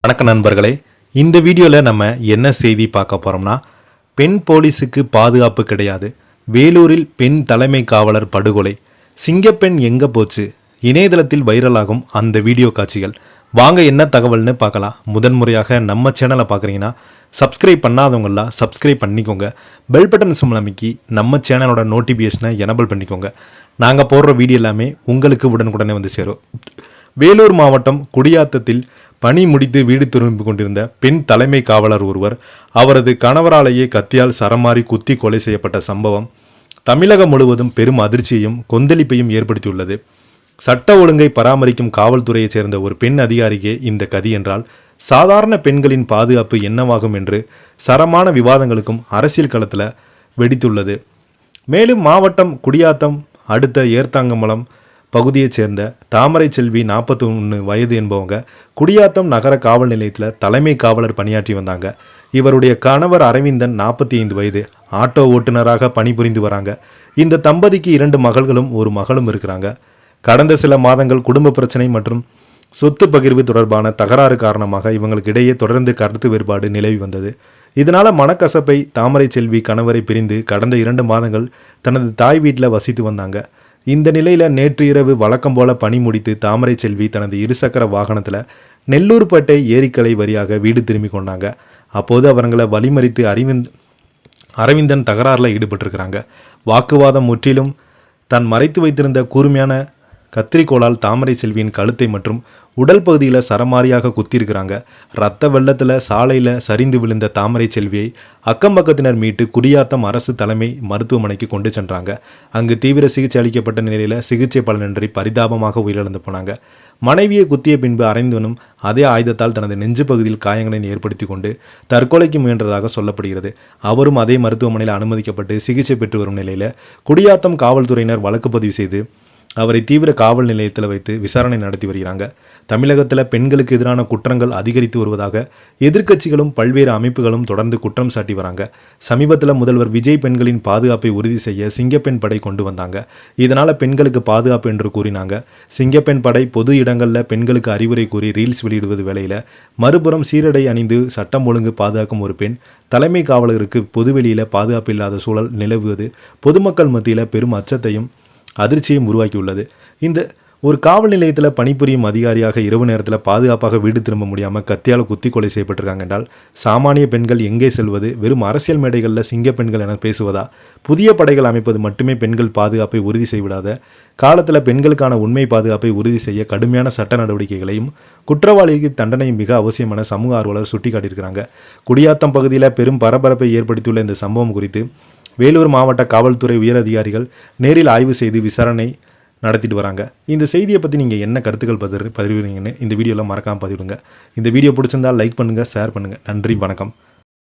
வணக்கம் நண்பர்களே, இந்த வீடியோவில் நம்ம என்ன செய்தி பார்க்க போகிறோம்னா, பெண் போலீஸுக்கு பாதுகாப்பு கிடையாது, வேலூரில் பெண் தலைமை காவலர் படுகொலை, சிங்கப்பெண் எங்கே போச்சு, இணையதளத்தில் வைரலாகும் அந்த வீடியோ காட்சிகள். வாங்க என்ன தகவல்னு பார்க்கலாம். முதன்முறையாக நம்ம சேனலை பார்க்குறீங்கன்னா சப்ஸ்கிரைப் பண்ணாதவங்களாம் சப்ஸ்கிரைப் பண்ணிக்கோங்க. பெல் பட்டன் சிம்பல் அமைக்கி நம்ம சேனலோட நோட்டிஃபிகேஷனை எனபிள் பண்ணிக்கோங்க. நாங்கள் போடுற வீடியோ எல்லாமே உங்களுக்கு உடனுக்குடனே வந்து சேரும். வேலூர் மாவட்டம் குடியாத்தத்தில் பணி முடித்து வீடு திரும்பி கொண்டிருந்த பெண் தலைமை காவலர் ஒருவர் அவரது கணவராலேயே கத்தியால் சரமாரி குத்தி கொலை செய்யப்பட்ட சம்பவம் தமிழகம் முழுவதும் பெரும் அதிர்ச்சியையும் கொந்தளிப்பையும் ஏற்படுத்தியுள்ளது. சட்ட ஒழுங்கை பராமரிக்கும் காவல்துறையைச் சேர்ந்த ஒரு பெண் அதிகாரிக்கே இந்த கதி என்றால் சாதாரண பெண்களின் பாதுகாப்பு என்னவாகும் என்று சரமான விவாதங்களுக்கும் அரசியல் களத்தில் வெடித்துள்ளது. மேலும் மாவட்டம் குடியாத்தம் அடுத்த ஏர்த்தாங்கமலம் பகுதியைச் சேர்ந்த தாமரை செல்வி 41 வயது என்பவங்க குடியாத்தம் நகர காவல் நிலையத்தில் தலைமை காவலர் பணியாற்றி வந்தாங்க. இவருடைய கணவர் அரவிந்தன் 45 வயது, ஆட்டோ ஓட்டுநராக பணிபுரிந்து வராங்க. இந்த தம்பதிக்கு 2 மகள்களும் ஒரு மகளும் இருக்கிறாங்க. கடந்த சில மாதங்கள் குடும்ப பிரச்சனை மற்றும் சொத்து பகிர்வு தொடர்பான தகராறு காரணமாக இவங்களுக்கு இடையே தொடர்ந்து கருத்து வேறுபாடு நிலவி வந்தது. இதனால மனக்கசப்பை தாமரை செல்வி கணவரை பிரிந்து கடந்த 2 மாதங்கள் தனது தாய் வீட்டில் வசித்து வந்தாங்க. இந்த நிலையில் நேற்று இரவு வழக்கம் போல பணி முடித்து தாமரை செல்வி தனது இருசக்கர வாகனத்தில் நெல்லூர்பேட்டை ஏரிக்கலை வழியாக வீடு திரும்பி கொண்டாங்க. அப்போது அவங்களை வழிமறித்து அரவிந்தன் தகராறில் ஈடுபட்டிருக்கிறாங்க. வாக்குவாதம் முற்றிலும் தான் மறைத்து வைத்திருந்த கூர்மையான கத்திரிக்கோளால் தாமரை செல்வியின் கழுத்தை மற்றும் உடல் பகுதியில் சரமாரியாக குத்திருக்கிறாங்க. இரத்த வெள்ளத்தில் சாலையில் சரிந்து விழுந்த தாமரை செல்வியை அக்கம் பக்கத்தினர் மீட்டு குடியாத்தம் அரசு தலைமை மருத்துவமனைக்கு கொண்டு சென்றாங்க. அங்கு தீவிர சிகிச்சை அளிக்கப்பட்ட நிலையில் சிகிச்சை பலனின்றி பரிதாபமாக உயிரிழந்து போனாங்க. மனைவியை குத்திய பின்பு அரைந்தவனும் அதே ஆயுதத்தால் தனது நெஞ்சு பகுதியில் காயங்களை ஏற்படுத்தி கொண்டு தற்கொலைக்கு முயன்றதாக சொல்லப்படுகிறது. அவரும் அதே மருத்துவமனையில் அனுமதிக்கப்பட்டு சிகிச்சை பெற்று வரும் நிலையில் குடியாத்தம் காவல்துறையினர் வழக்கு பதிவு செய்து அவரை தீவிர காவல் நிலையத்தில் வைத்து விசாரணை நடத்தி வருகிறாங்க. தமிழகத்தில் பெண்களுக்கு எதிரான குற்றங்கள் அதிகரித்து வருவதாக எதிர்க்கட்சிகளும் பல்வேறு அமைப்புகளும் தொடர்ந்து குற்றம் சாட்டி வராங்க. சமீபத்தில் முதல்வர் விஜய் பெண்களின் பாதுகாப்பை உறுதி செய்ய சிங்கப்பெண் படை கொண்டு வந்தாங்க. இதனால் பெண்களுக்கு பாதுகாப்பு என்று கூறினாங்க. சிங்கப்பெண் படை பொது இடங்களில் பெண்களுக்கு அறிவுரை கூறி ரீல்ஸ் வெளியிடுவது வேளையில் மறுபுறம் சீரடை அணிந்து சட்டம் ஒழுங்கு பாதுகாக்கும் ஒரு பெண் தலைமை காவலருக்கு பொதுவெளியில் பாதுகாப்பு இல்லாத சூழல் நிலவுவது பொதுமக்கள் மத்தியில் பெரும் அச்சத்தையும் அதிர்ச்சியும் உருவாக்கியுள்ளது. இந்த ஒரு காவல் நிலையத்தில் பணிபுரியும் அதிகாரியாக இரவு நேரத்தில் பாதுகாப்பாக வீடு திரும்ப முடியாமல் கத்தியால் குத்தி கொலை செய்யப்பட்டிருக்காங்க என்றால் சாமானிய பெண்கள் எங்கே செல்வது? வெறும் அரசியல் மேடைகளில் சிங்க பெண்கள் என பேசுவதா? புதிய படைகள் அமைப்பது மட்டுமே பெண்கள் பாதுகாப்பை உறுதி செய்விடாத காலத்தில் பெண்களுக்கான உண்மை பாதுகாப்பை உறுதி செய்ய கடுமையான சட்ட நடவடிக்கைகளையும் குற்றவாளிக்கு தண்டனையும் மிக அவசியம் என சமூக ஆர்வலர் சுட்டிக்காட்டியிருக்கிறாங்க. குடியாத்தம் பகுதியில் பெரும் பரபரப்பை ஏற்படுத்தியுள்ள இந்த சம்பவம் குறித்து வேலூர் மாவட்ட காவல்துறை உயர் அதிகாரிகள் நேரில் ஆய்வு செய்து விசாரணை நடத்திட்டு வராங்க. இந்த செய்தியை பற்றி நீங்கள் என்ன கருத்துக்கள் பதிவிடுறீங்கன்னு இந்த வீடியோவில் மறக்காமல் பதிவிடுங்க. இந்த வீடியோ பிடிச்சிருந்தால் லைக் பண்ணுங்கள், ஷேர் பண்ணுங்கள். நன்றி, வணக்கம்.